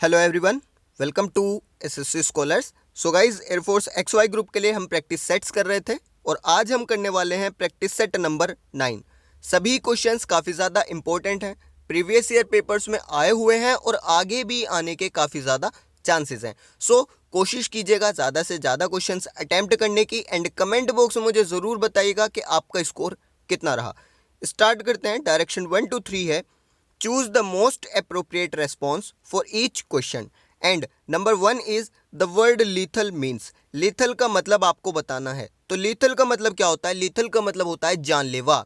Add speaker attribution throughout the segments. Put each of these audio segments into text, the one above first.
Speaker 1: Hello everyone, welcome to SSC scholars. So guys, air force XY group के लिए हम practice sets कर रहे थे और आज हम करने वाले हैं प्रैक्टिस सेट नंबर 9। सभी क्वेश्चंस काफ़ी ज़्यादा इंपॉर्टेंट हैं, प्रीवियस ईयर पेपर्स में आए हुए हैं और आगे भी आने के काफ़ी ज़्यादा चांसेस हैं। सो कोशिश कीजिएगा ज़्यादा से ज़्यादा क्वेश्चंस अटैम्प्ट करने की एंड कमेंट बॉक्स में मुझे ज़रूर बताइएगा कि आपका स्कोर कितना रहा। स्टार्ट करते हैं। डायरेक्शन 1 to 3 है, choose the most appropriate response for each question and number 1 is the word lethal means। lethal का मतलब आपको बताना है। तो lethal का मतलब क्या होता है? lethal का मतलब होता है जानलेवा,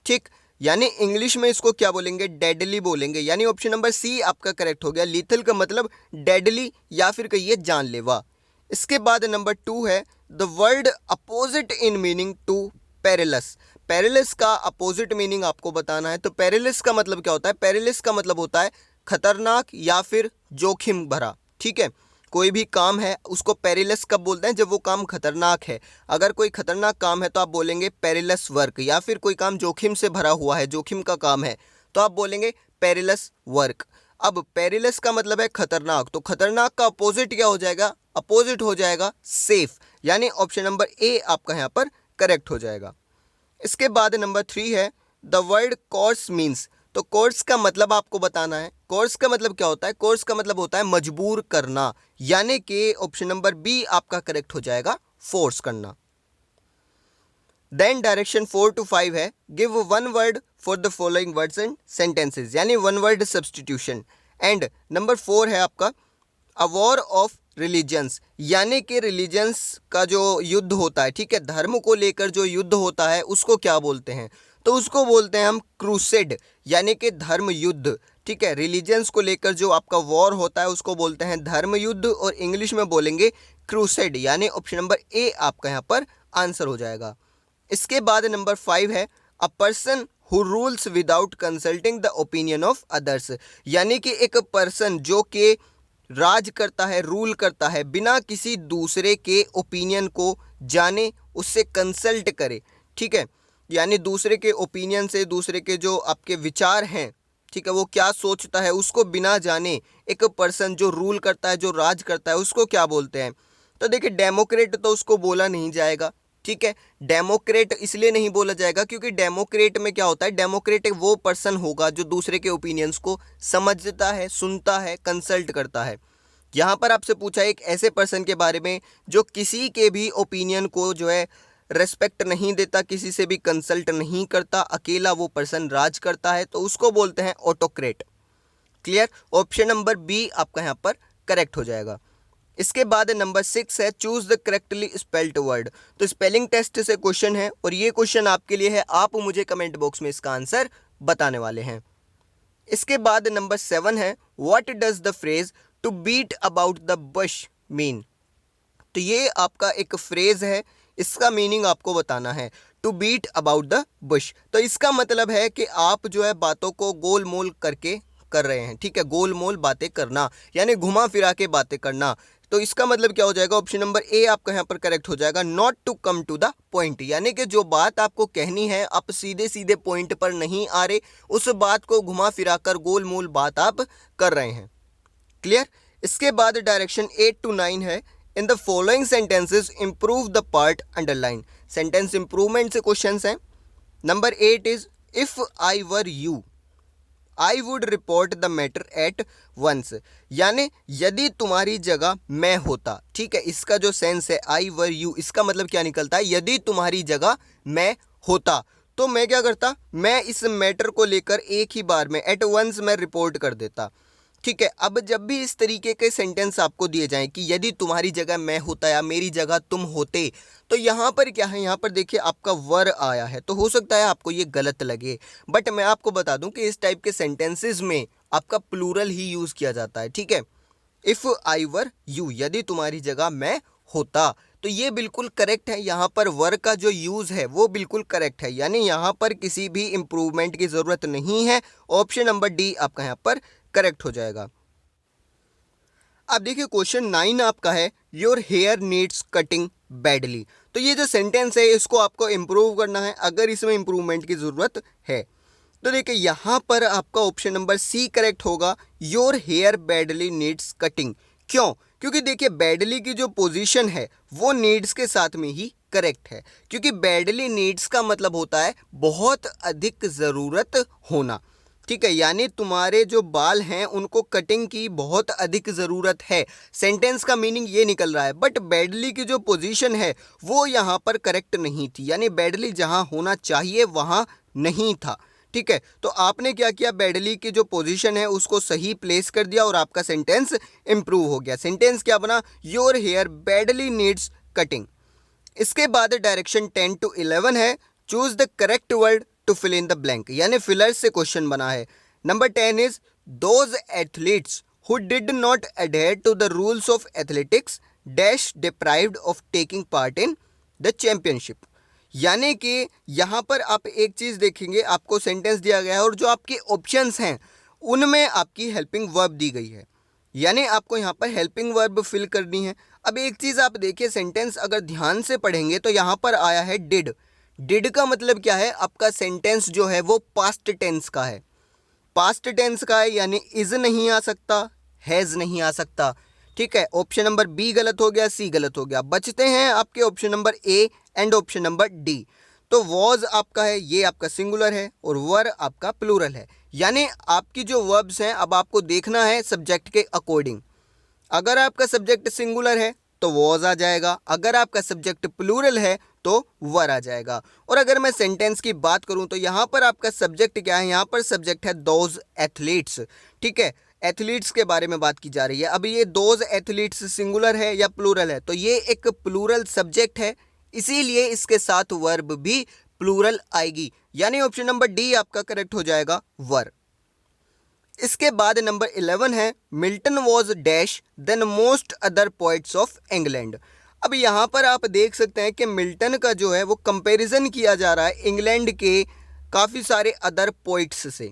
Speaker 1: ठीक। यानी इंग्लिश में इसको क्या बोलेंगे? डेडली बोलेंगे। यानी ऑप्शन नंबर सी आपका करेक्ट हो गया। lethal का मतलब डेडली या फिर कहिए जानलेवा। इसके बाद नंबर 2 है the word opposite in meaning to perilous. Perilous का अपोजिट मीनिंग आपको बताना है। तो पेरिलस का मतलब क्या होता है? पेरिलस का मतलब होता है खतरनाक या फिर जोखिम भरा, ठीक है। कोई भी काम है उसको पेरिलस कब बोलते हैं? जब वो काम खतरनाक है। अगर कोई खतरनाक काम है तो आप बोलेंगे पेरिलस वर्क, या फिर कोई काम जोखिम से भरा हुआ है, जोखिम का काम है, तो आप बोलेंगे पेरिलस वर्क। अब पेरिलस का मतलब है खतरनाक, तो खतरनाक का अपोजिट क्या हो जाएगा? अपोजिट हो जाएगा सेफ। यानी ऑप्शन नंबर ए आपका यहाँ पर करेक्ट हो जाएगा। इसके बाद नंबर 3 है द वर्ड कोर्स मीन्स। तो कोर्स का मतलब आपको बताना है। कोर्स का मतलब क्या होता है? कोर्स का मतलब होता है मजबूर करना, यानी कि ऑप्शन नंबर बी आपका करेक्ट हो जाएगा, फोर्स करना। देन डायरेक्शन 4 to 5 है give one word for the following words and sentences, यानी one word substitution. And number 4 है आपका अ वॉर ऑफ रिलीजन्स, यानी कि रिलीजन्स का जो युद्ध होता है, ठीक है, धर्म को लेकर जो युद्ध होता है उसको क्या बोलते हैं? तो उसको बोलते हैं हम क्रूसेड, यानी कि धर्म युद्ध, ठीक है। रिलीजन्स को लेकर जो आपका वॉर होता है उसको बोलते हैं धर्म युद्ध, और इंग्लिश में बोलेंगे क्रूसेड, यानी ऑप्शन नंबर ए आपका यहाँ पर आंसर हो जाएगा। इसके बाद नंबर 5 है a person who rules without consulting the opinion of others, यानी कि एक पर्सन जो कि राज करता है, रूल करता है, बिना किसी दूसरे के ओपिनियन को जाने, उससे कंसल्ट करे, ठीक है। यानी दूसरे के ओपिनियन से, दूसरे के जो आपके विचार हैं, ठीक है, वो क्या सोचता है उसको बिना जाने एक पर्सन जो रूल करता है, जो राज करता है, उसको क्या बोलते हैं? तो देखिए, डेमोक्रेट तो उसको बोला नहीं जाएगा, ठीक है। डेमोक्रेट इसलिए नहीं बोला जाएगा क्योंकि डेमोक्रेट में क्या होता है? डेमोक्रेट वो पर्सन होगा जो दूसरे के ओपिनियंस को समझता है, सुनता है, कंसल्ट करता है। यहाँ पर आपसे पूछा है एक ऐसे पर्सन के बारे में जो किसी के भी ओपिनियन को जो है रेस्पेक्ट नहीं देता, किसी से भी कंसल्ट नहीं करता, अकेला वो पर्सन राज करता है, तो उसको बोलते हैं autocrat. Clear? Option number B आपका यहाँ पर करेक्ट हो जाएगा। इसके बाद नंबर 6 है choose the correctly spelled word. तो स्पेलिंग टेस्ट से क्वेश्चन है और ये क्वेश्चन आपके लिए है, आप मुझे कमेंट बॉक्स में इसका आंसर बताने वाले हैं। इसके बाद नंबर 7 है what does the phrase to beat about the bush mean. तो ये आपका एक फ्रेज है, इसका मीनिंग आपको बताना है। To beat about the bush, तो इसका मतलब है कि आप जो है बातों को गोल मोल करके कर रहे हैं, ठीक है, गोल मोल बातें करना, यानी घुमा फिरा के बातें करना। तो इसका मतलब क्या हो जाएगा? ऑप्शन नंबर ए आपका यहाँ पर करेक्ट हो जाएगा, not to come to the point, यानी कि जो बात आपको कहनी है आप सीधे सीधे पॉइंट पर नहीं आ रहे, उस बात को घुमा फिरा कर गोल मोल बात आप कर रहे हैं। क्लियर? इसके बाद डायरेक्शन 8 to 9 है in the following sentences improve the part underline. Sentence improvement से क्वेश्चंस हैं। Number 8 is if I were you I would report the matter at once, यानी यदि तुम्हारी जगह मैं होता, ठीक है। इसका जो सेंस है आई वर यू, इसका मतलब क्या निकलता है? यदि तुम्हारी जगह मैं होता तो मैं क्या करता? मैं इस मैटर को लेकर एक ही बार में एट वंस मैं रिपोर्ट कर देता, ठीक है। अब जब भी इस तरीके के सेंटेंस आपको दिए जाएं कि यदि तुम्हारी जगह मैं होता या मेरी जगह तुम होते, तो यहाँ पर क्या है? यहाँ पर देखिए आपका वर आया है, तो हो सकता है आपको ये गलत लगे, बट मैं आपको बता दूं कि इस टाइप के सेंटेंसेस में आपका प्लूरल ही यूज़ किया जाता है, ठीक है। इफ़ आई वर यू, यदि तुम्हारी जगह मैं होता, तो ये बिल्कुल करेक्ट है। यहाँ पर वर का जो यूज़ है वो बिल्कुल करेक्ट है, यानी यहाँ पर किसी भी इम्प्रूवमेंट की ज़रूरत नहीं है। ऑप्शन नंबर डी आपका यहाँ पर करेक्ट हो जाएगा। अब देखिए क्वेश्चन 9 आपका है your hair needs cutting badly. तो ये जो सेंटेंस है इसको आपको इम्प्रूव करना है, अगर इसमें इम्प्रूवमेंट की ज़रूरत है। तो देखिए यहाँ पर आपका ऑप्शन नंबर सी करेक्ट होगा, your hair badly needs cutting. क्यों? क्योंकि देखिए बैडली की जो पोजीशन है वो नीड्स के साथ में ही करेक्ट है, क्योंकि बैडली नीड्स का मतलब होता है बहुत अधिक ज़रूरत होना। ठीक है, यानी तुम्हारे जो बाल हैं उनको कटिंग की बहुत अधिक ज़रूरत है, सेंटेंस का मीनिंग ये निकल रहा है। बट बैडली की जो पोजीशन है वो यहाँ पर करेक्ट नहीं थी, यानी बैडली जहाँ होना चाहिए वहाँ नहीं था। ठीक है, तो आपने क्या किया, बैडली की जो पोजीशन है उसको सही प्लेस कर दिया और आपका सेंटेंस इंप्रूव हो गया। सेंटेंस क्या बना, your hair badly needs cutting. इसके बाद डायरेक्शन 10 to 11 है, choose the correct word to fill in the blank, यानी फिलर से क्वेश्चन बना है। Number 10 is those athletes who did not adhere to the rules of athletics dash deprived of taking part in the championship. यानी कि यहाँ पर आप एक चीज़ देखेंगे, आपको सेंटेंस दिया गया है और जो आपके ऑप्शंस हैं उनमें आपकी हेल्पिंग वर्ब दी गई है, यानी आपको यहाँ पर हेल्पिंग वर्ब फिल करनी है। अब एक चीज़ आप देखिए, सेंटेंस अगर ध्यान से पढ़ेंगे तो यहाँ पर आया है डिड। डिड का मतलब क्या है, आपका सेंटेंस जो है वो पास्ट टेंस का है, पास्ट टेंस का है, यानी इज नहीं आ सकता, हैज़ नहीं आ सकता। ठीक है, ऑप्शन नंबर बी गलत हो गया, सी गलत हो गया, बचते हैं आपके option number A and option number D. तो वॉज आपका है, ये आपका सिंगुलर है और वर आपका प्लूरल है, यानी आपकी जो वर्ब्स हैं अब आपको देखना है सब्जेक्ट के अकॉर्डिंग। अगर आपका सब्जेक्ट सिंगुलर है तो वॉज आ जाएगा, अगर आपका सब्जेक्ट प्लूरल है तो वर आ जाएगा। और अगर मैं सेंटेंस की बात करूं तो यहाँ पर आपका सब्जेक्ट क्या है, यहाँ पर सब्जेक्ट है दोज एथलीट्स। ठीक है, एथलीट्स के बारे में बात की जा रही है। अब ये दोज एथलीट्स सिंगुलर है या प्लूरल है, तो ये एक प्लूरल सब्जेक्ट है, इसीलिए इसके साथ वर्ब भी प्लूरल आएगी, यानी ऑप्शन नंबर डी आपका करेक्ट हो जाएगा, वर। इसके बाद नंबर 11 है Milton was dash than most other poets of England. अब यहाँ पर आप देख सकते हैं कि मिल्टन का जो है वो कंपैरिजन किया जा रहा है इंग्लैंड के काफ़ी सारे अदर पोइट्स से।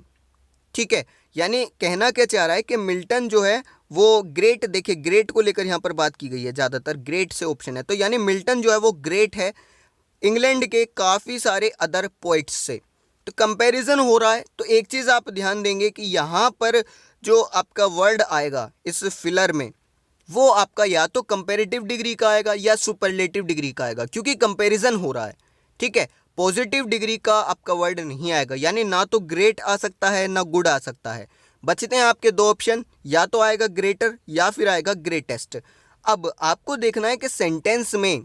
Speaker 1: ठीक है, यानी कहना क्या चाह रहा है कि मिल्टन जो है वो ग्रेट, देखिए ग्रेट को लेकर यहाँ पर बात की गई है, ज़्यादातर ग्रेट से ऑप्शन है, तो यानी मिल्टन जो है वो ग्रेट है इंग्लैंड के काफ़ी सारे अदर पोइट्स से, तो कंपैरिजन हो रहा है। तो एक चीज़ आप ध्यान देंगे कि यहाँ पर जो आपका वर्ड आएगा इस फिलर में वो आपका या तो कंपैरेटिव डिग्री का आएगा या सुपरलेटिव डिग्री का आएगा, क्योंकि कंपैरिजन हो रहा है। ठीक है, पॉजिटिव डिग्री का आपका वर्ड नहीं आएगा, यानी ना तो ग्रेट आ सकता है ना गुड आ सकता है। बचते हैं आपके दो ऑप्शन, या तो आएगा ग्रेटर या फिर आएगा ग्रेटेस्ट। अब आपको देखना है कि सेंटेंस में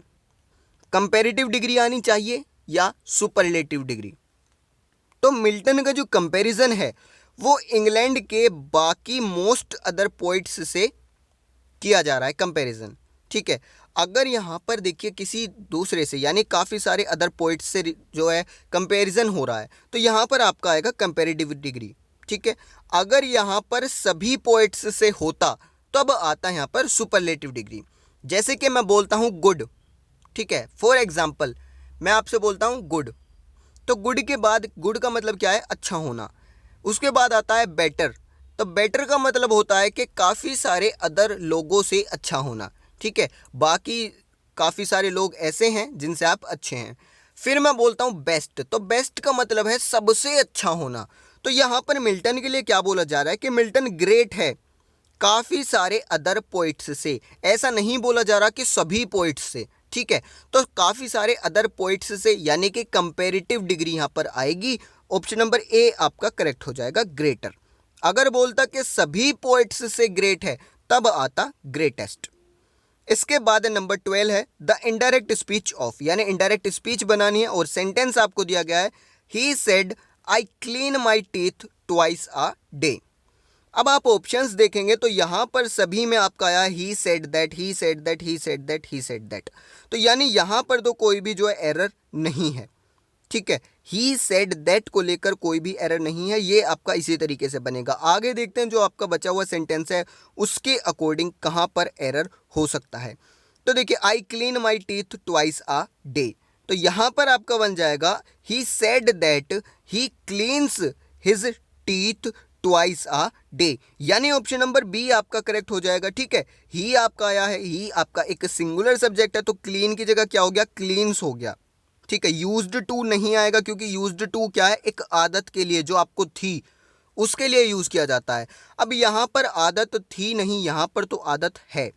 Speaker 1: कंपैरेटिव डिग्री आनी चाहिए या सुपरलेटिव डिग्री। तो मिल्टन का जो कंपैरिजन है वो इंग्लैंड के बाकी मोस्ट अदर पोइट्स से किया जा रहा है कंपैरिजन। ठीक है, अगर यहाँ पर देखिए किसी दूसरे से यानी काफ़ी सारे अदर पोइट्स से जो है कंपैरिजन हो रहा है तो यहाँ पर आपका आएगा कंपैरेटिव डिग्री। ठीक है, अगर यहाँ पर सभी पोइट्स से होता तब आता है यहाँ पर सुपरलेटिव डिग्री। जैसे कि मैं बोलता हूँ गुड, ठीक है, फॉर एग्जाम्पल मैं आपसे बोलता हूँ गुड, तो गुड के बाद गुड का मतलब क्या है, अच्छा होना। उसके बाद आता है बेटर, तो बेटर का मतलब होता है कि काफ़ी सारे अदर लोगों से अच्छा होना। ठीक है, बाकी काफ़ी सारे लोग ऐसे हैं जिनसे आप अच्छे हैं। फिर मैं बोलता हूँ बेस्ट, तो बेस्ट का मतलब है सबसे अच्छा होना। तो यहाँ पर मिल्टन के लिए क्या बोला जा रहा है कि मिल्टन ग्रेट है काफ़ी सारे अदर पोइट्स से, ऐसा नहीं बोला जा रहा कि सभी पोइट्स से। ठीक है, तो काफ़ी सारे अदर पोइट्स से यानी कि कंपैरेटिव डिग्री यहाँ पर आएगी। ऑप्शन नंबर ए आपका करेक्ट हो जाएगा, ग्रेटर। अगर बोलता कि सभी पोइट्स से ग्रेट है तब आता ग्रेटेस्ट। इसके बाद नंबर 12 है द इनडायरेक्ट स्पीच ऑफ, यानी इनडायरेक्ट स्पीच बनानी है और सेंटेंस आपको दिया गया है he said I clean my teeth twice a day. अब आप ऑप्शंस देखेंगे तो यहाँ पर सभी में आपका आया ही said that, he said that, he said that, he said that, तो यानी यहाँ पर तो कोई भी जो है एरर नहीं है। ठीक है, ही सेड दैट को लेकर कोई भी एरर नहीं है, ये आपका इसी तरीके से बनेगा। आगे देखते हैं जो आपका बचा हुआ सेंटेंस है उसके अकॉर्डिंग कहाँ पर एरर हो सकता है। तो देखिए I clean my teeth twice a day, तो यहाँ पर आपका बन जाएगा ही said that he cleans his teeth twice a day, यानी ऑप्शन नंबर बी आपका करेक्ट हो जाएगा। ठीक है, ही आपका आया है, ही आपका एक सिंगुलर सब्जेक्ट है तो क्लीन की जगह क्या हो गया, क्लीन्स हो गया। ठीक है, यूज्ड टू नहीं आएगा क्योंकि यूज्ड टू क्या है, एक आदत के लिए जो आपको थी उसके लिए यूज किया जाता है। अब यहाँ पर आदत थी नहीं, यहाँ पर तो आदत है,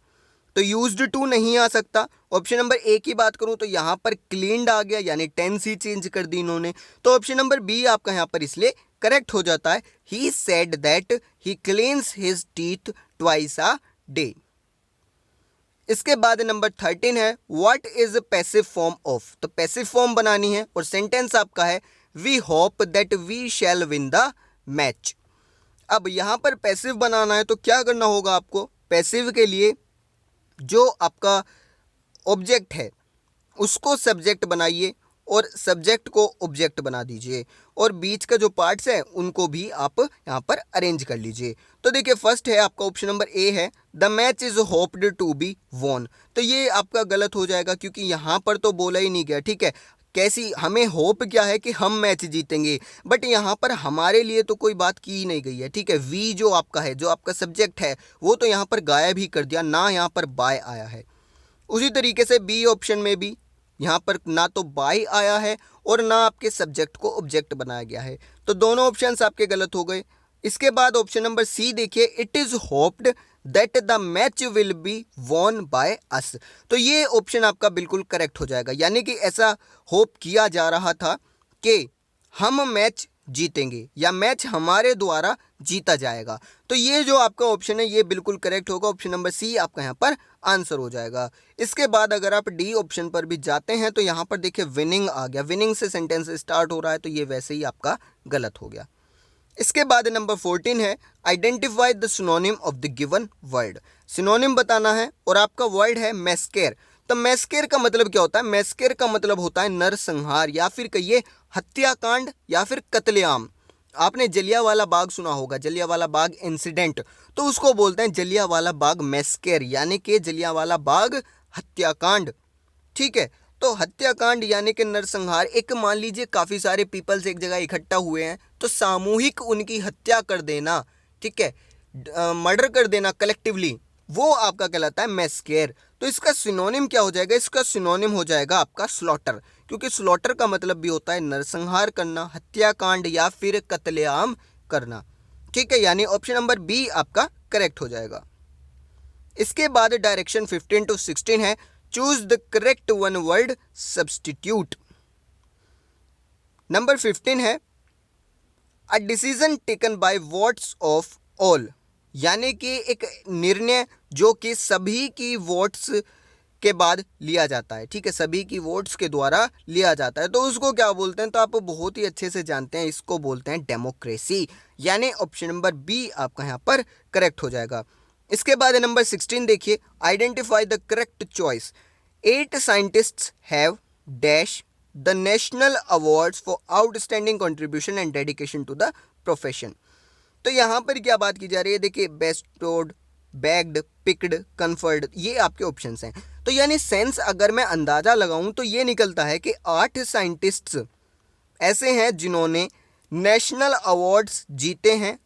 Speaker 1: तो यूज्ड टू नहीं आ सकता। ऑप्शन नंबर ए की बात करूं तो यहाँ पर क्लीन्ड आ गया, यानी टेंस ही चेंज कर दी इन्होंने, तो ऑप्शन नंबर बी आपका यहाँ पर इसलिए करेक्ट हो जाता है। He said that he cleans his teeth twice a day. इसके बाद नंबर 13 है what is passive form of, तो पैसिव फॉर्म बनानी है और सेंटेंस आपका है we hope that we shall win the match. अब यहाँ पर पैसिव बनाना है तो क्या करना होगा आपको, पैसिव के लिए जो आपका ऑब्जेक्ट है उसको सब्जेक्ट बनाइए और सब्जेक्ट को ऑब्जेक्ट बना दीजिए और बीच का जो पार्ट्स है उनको भी आप यहाँ पर अरेंज कर लीजिए। तो देखिए फर्स्ट है आपका ऑप्शन नंबर ए है the match is hoped to be won, तो ये आपका गलत हो जाएगा क्योंकि यहाँ पर तो बोला ही नहीं गया। ठीक है, कैसी हमें होप क्या है कि हम मैच जीतेंगे, बट यहाँ पर हमारे लिए तो कोई बात की ही नहीं गई है। ठीक है, वी जो आपका है, जो आपका सब्जेक्ट है वो तो यहाँ पर गायब ही कर दिया, ना यहाँ पर बाय आया है। उसी तरीके से बी ऑप्शन में भी यहाँ पर ना तो बाय आया है और ना आपके सब्जेक्ट को ऑब्जेक्ट बनाया गया है, तो दोनों ऑप्शंस आपके गलत हो गए। इसके बाद ऑप्शन नंबर सी देखिए it is hoped that the match will be won by us, तो ये ऑप्शन आपका बिल्कुल करेक्ट हो जाएगा, यानी कि ऐसा होप किया जा रहा था कि हम मैच जीतेंगे या मैच हमारे द्वारा जीता जाएगा, तो ये जो आपका ऑप्शन है ये बिल्कुल करेक्ट होगा। ऑप्शन नंबर सी आपका यहाँ पर आंसर हो जाएगा। इसके बाद अगर आप डी ऑप्शन पर भी जाते हैं तो यहाँ पर देखिए विनिंग आ गया, विनिंग से सेंटेंस स्टार्ट हो रहा है, तो ये वैसे ही आपका गलत हो गया। इसके बाद नंबर 14 है identify the synonym of the given word, synonym बताना है और आपका वर्ड है मैस्केर। तो मैस्केर का मतलब क्या होता है, मैस्केर का मतलब होता है नरसंहार या फिर कहिए हत्याकांड या फिर कत्लेआम। आपने जलियांवाला बाग सुना होगा, जलियांवाला बाग इंसिडेंट, तो उसको बोलते हैं जलियांवाला बाग मैस्केर, यानी कि जलियांवाला बाग हत्याकांड। ठीक है, तो हत्याकांड यानी कि नरसंहार, एक मान लीजिए काफ़ी सारे पीपल्स एक जगह इकट्ठा हुए हैं तो सामूहिक उनकी हत्या कर देना, ठीक है, मर्डर कर देना कलेक्टिवली, वो आपका कहलाता है मैस्केर। तो इसका सिनोनिम क्या हो जाएगा, इसका सिनोनिम हो जाएगा आपका स्लॉटर, क्योंकि स्लॉटर का मतलब भी होता है नरसंहार करना, हत्याकांड या फिर कत्लेआम करना। ठीक है, यानी ऑप्शन नंबर बी आपका करेक्ट हो जाएगा। इसके बाद डायरेक्शन 15 to 16 है choose the correct one word substitute. Number 15 है a decision taken by votes of all, यानी कि एक निर्णय जो कि सभी की वोट्स के बाद लिया जाता है। ठीक है, सभी की वोट्स के द्वारा लिया जाता है, तो उसको क्या बोलते हैं, तो आप बहुत ही अच्छे से जानते हैं, इसको बोलते हैं डेमोक्रेसी, यानी ऑप्शन नंबर बी आपका यहाँ पर करेक्ट हो जाएगा। इसके बाद नंबर 16 देखिए identify the correct choice. 8 scientists have dash the national awards for outstanding contribution and dedication to the profession. तो यहाँ पर क्या बात की जा रही है, देखिए बेस्टोड, बैग्ड, पिक्ड, कन्फर्ड, ये आपके ऑप्शंस हैं। तो यानी सेंस अगर मैं अंदाज़ा लगाऊं तो ये निकलता है कि 8 साइंटिस्ट्स ऐसे हैं जिन्होंने नेशनल अवार्ड्स जीते हैं,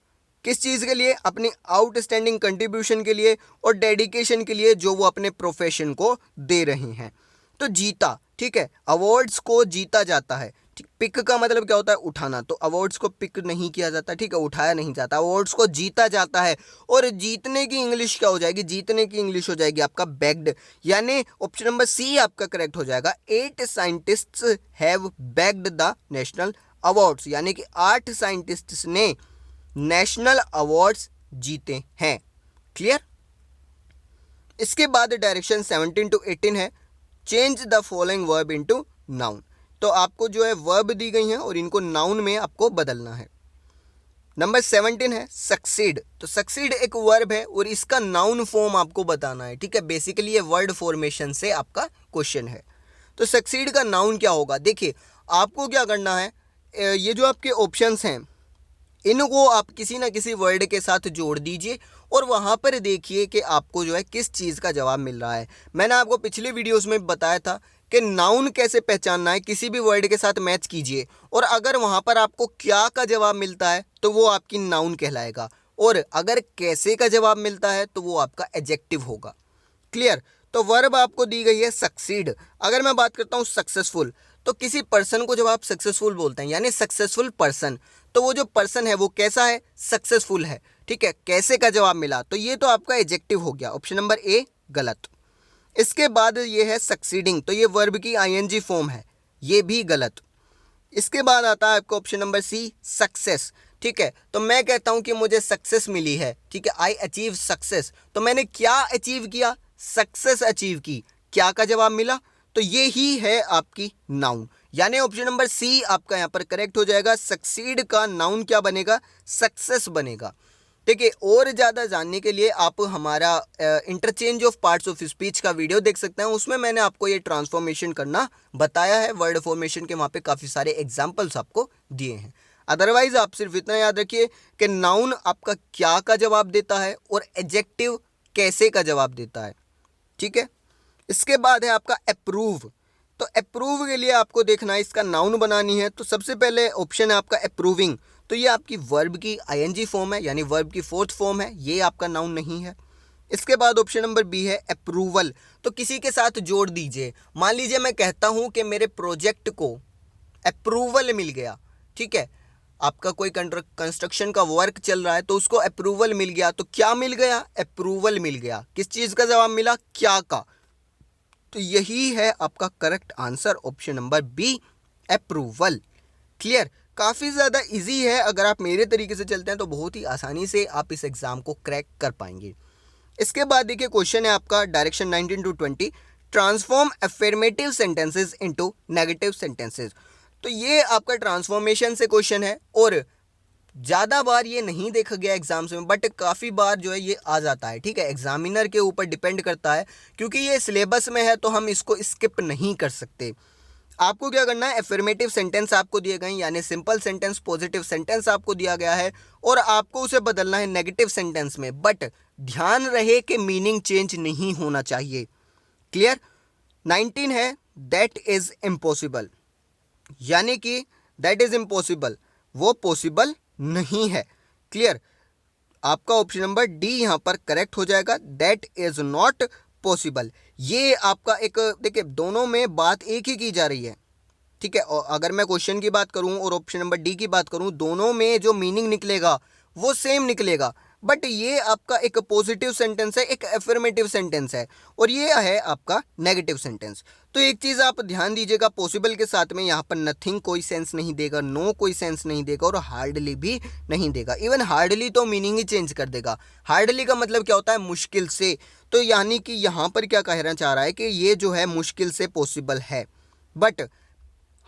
Speaker 1: किस चीज़ के लिए, अपनी आउटस्टैंडिंग कंट्रीब्यूशन के लिए और डेडिकेशन के लिए जो वो अपने प्रोफेशन को दे रहे हैं। तो जीता, ठीक है, अवार्ड्स को जीता जाता है। ठीक, पिक का मतलब क्या होता है, उठाना, तो अवार्ड्स को पिक नहीं किया जाता, ठीक है, उठाया नहीं जाता, अवार्ड्स को जीता जाता है। और जीतने की इंग्लिश क्या हो जाएगी, जीतने की इंग्लिश हो जाएगी आपका बैग्ड, यानी ऑप्शन नंबर सी आपका करेक्ट हो जाएगा। 8 scientists have bagged the national awards, यानी कि 8 साइंटिस्ट्स ने नेशनल अवार्ड्स जीते हैं। क्लियर। इसके बाद डायरेक्शन 17 to 18 है change the following verb into noun. तो आपको जो है वर्ब दी गई हैं और इनको नाउन में आपको बदलना है। नंबर 17 है सक्सीड। तो सक्सीड एक वर्ब है और इसका नाउन फॉर्म आपको बताना है। ठीक है, बेसिकली ये वर्ड फॉर्मेशन से आपका क्वेश्चन है। तो सक्सीड का नाउन क्या होगा, देखिए आपको क्या करना है, ये जो आपके ऑप्शंस हैं इनको आप किसी ना किसी वर्ड के साथ जोड़ दीजिए और वहाँ पर देखिए कि आपको जो है किस चीज़ का जवाब मिल रहा है। मैंने आपको पिछले वीडियोस में बताया था कि नाउन कैसे पहचानना है, किसी भी वर्ड के साथ मैच कीजिए और अगर वहाँ पर आपको क्या का जवाब मिलता है तो वो आपकी नाउन कहलाएगा और अगर कैसे का जवाब मिलता है तो वो आपका एडजेक्टिव होगा। क्लियर। तो वर्ब आपको दी गई है सक्सीड। अगर मैं बात करता हूँ सक्सेसफुल, तो किसी पर्सन को जब आप सक्सेसफुल बोलते हैं यानी सक्सेसफुल पर्सन, तो वो जो पर्सन है वो कैसा है, सक्सेसफुल है। ठीक है, कैसे का जवाब मिला, तो ये तो आपका एडजेक्टिव हो गया, ऑप्शन नंबर ए गलत। इसके बाद ये है सक्सीडिंग, तो ये वर्ब की आईएनजी फॉर्म है, ये भी गलत। इसके बाद आता है आपका ऑप्शन नंबर सी सक्सेस। ठीक है, तो मैं कहता हूं कि मुझे सक्सेस मिली है, ठीक है, आई अचीव सक्सेस, तो मैंने क्या अचीव किया, सक्सेस अचीव की, क्या का जवाब मिला, तो ये ही है आपकी नाउन, यानी ऑप्शन नंबर सी आपका यहां पर करेक्ट हो जाएगा। सक्सीड का नाउन क्या बनेगा, सक्सेस बनेगा। देखिए, और ज़्यादा जानने के लिए आप हमारा interchange of parts of speech का वीडियो देख सकते हैं, उसमें मैंने आपको ये ट्रांसफॉर्मेशन करना बताया है, वर्ड फॉर्मेशन के, वहाँ पे काफ़ी सारे एग्जाम्पल्स आपको दिए हैं। अदरवाइज आप सिर्फ इतना याद रखिए कि नाउन आपका क्या का जवाब देता है और एडजेक्टिव कैसे का जवाब देता है। ठीक है, इसके बाद है आपका अप्रूव। तो अप्रूव के लिए आपको देखना है, इसका नाउन बनानी है, तो सबसे पहले ऑप्शन है आपका अप्रूविंग, तो ये आपकी वर्ब की आईएनजी फॉर्म है, यानी वर्ब की फोर्थ फॉर्म है, ये आपका नाउन नहीं है। इसके बाद ऑप्शन नंबर बी है अप्रूवल, तो किसी के साथ जोड़ दीजिए। मान लीजिए मैं कहता हूं कि मेरे प्रोजेक्ट को अप्रूवल मिल गया, ठीक है, आपका कोई कंस्ट्रक्शन का वर्क चल रहा है तो उसको अप्रूवल मिल गया, तो क्या मिल गया, अप्रूवल मिल गया। किस चीज़ का जवाब मिला, क्या का, तो यही है आपका correct answer, option number B approval. Clear, काफ़ी ज़्यादा इजी है, अगर आप मेरे तरीके से चलते हैं तो बहुत ही आसानी से आप इस एग्ज़ाम को क्रैक कर पाएंगे। इसके बाद देखिए क्वेश्चन है आपका direction 19 to 20, transform affirmative sentences into negative sentences. तो ये आपका ट्रांसफॉर्मेशन से क्वेश्चन है और ज़्यादा बार ये नहीं देखा गया एग्जाम्स में, बट काफ़ी बार जो है ये आ जाता है। ठीक है, एग्जामिनर के ऊपर डिपेंड करता है, क्योंकि ये सिलेबस में है तो हम इसको स्किप नहीं कर सकते। आपको क्या करना है, एफर्मेटिव सेंटेंस आपको दिए गए, यानी सिंपल सेंटेंस, पॉजिटिव सेंटेंस आपको दिया गया है और आपको उसे बदलना है नेगेटिव सेंटेंस में, बट ध्यान रहे कि मीनिंग चेंज नहीं होना चाहिए। क्लियर, 19 है दैट इज इम्पॉसिबल, यानी कि दैट इज इम्पॉसिबल, वो पॉसिबल नहीं है। क्लियर, आपका ऑप्शन नंबर डी यहां पर करेक्ट हो जाएगा, दैट इज नॉट पॉसिबल। ये आपका एक, देखिए दोनों में बात एक ही की जा रही है। ठीक है, और अगर मैं क्वेश्चन की बात करूं और ऑप्शन नंबर डी की बात करूं, दोनों में जो मीनिंग निकलेगा वो सेम निकलेगा, बट ये आपका एक पॉजिटिव सेंटेंस है, एक अफर्मेटिव सेंटेंस है, और ये है आपका नेगेटिव सेंटेंस। तो एक चीज़ आप ध्यान दीजिएगा, पॉसिबल के साथ में यहाँ पर नथिंग कोई सेंस नहीं देगा, नो कोई सेंस नहीं देगा और हार्डली भी नहीं देगा। इवन हार्डली तो मीनिंग ही चेंज कर देगा। हार्डली का मतलब क्या होता है, मुश्किल से, तो यानी कि यहाँ पर क्या कहना चाह रहा है कि ये जो है मुश्किल से पॉसिबल है, बट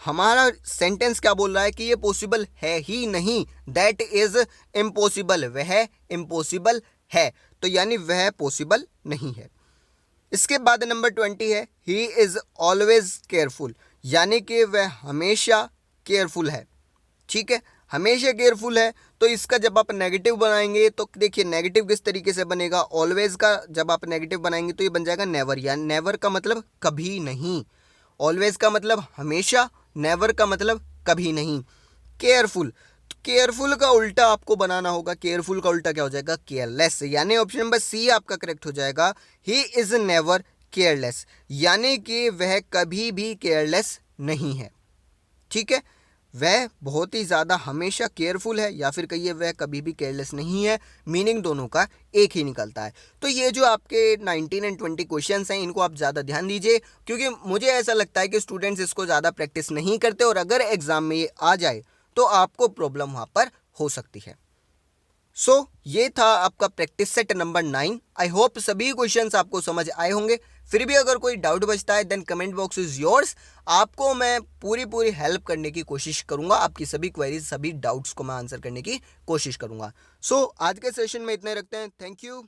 Speaker 1: हमारा सेंटेंस क्या बोल रहा है कि ये पॉसिबल है ही नहीं, दैट इज इम्पॉसिबल, वह इम्पॉसिबल है, तो यानी वह पॉसिबल नहीं है। इसके बाद नंबर 20 है ही इज ऑलवेज केयरफुल, यानी कि वह हमेशा केयरफुल है। ठीक है, हमेशा केयरफुल है, तो इसका जब आप नेगेटिव बनाएंगे तो देखिए नेगेटिव किस तरीके से बनेगा, ऑलवेज का जब आप नेगेटिव बनाएंगे तो ये बन जाएगा नेवर, यानी नेवर का मतलब कभी नहीं, ऑलवेज का मतलब हमेशा, नेवर का मतलब कभी नहीं। केयरफुल, तो केयरफुल का उल्टा आपको बनाना होगा, केयरफुल का उल्टा क्या हो जाएगा, केयरलेस, यानी ऑप्शन नंबर सी आपका करेक्ट हो जाएगा, ही इज नेवर केयरलेस, यानी कि वह कभी भी केयरलेस नहीं है। ठीक है, वह बहुत ही ज़्यादा हमेशा केयरफुल है, या फिर कहिए वह कभी भी केयरलेस नहीं है, मीनिंग दोनों का एक ही निकलता है। तो ये जो आपके 19 और 20 क्वेश्चंस हैं, इनको आप ज़्यादा ध्यान दीजिए, क्योंकि मुझे ऐसा लगता है कि स्टूडेंट्स इसको ज़्यादा प्रैक्टिस नहीं करते, और अगर एग्ज़ाम में ये आ जाए तो आपको प्रॉब्लम वहाँ पर हो सकती है। सो ये था आपका practice set number 9। I hope सभी क्वेश्चंस आपको समझ आए होंगे। फिर भी अगर कोई डाउट बचता है then comment box is yours, आपको मैं पूरी हेल्प करने की कोशिश करूंगा, आपकी सभी क्वेरीज, सभी डाउट्स को मैं आंसर करने की कोशिश करूंगा। सो आज के सेशन में इतने रखते हैं, थैंक यू।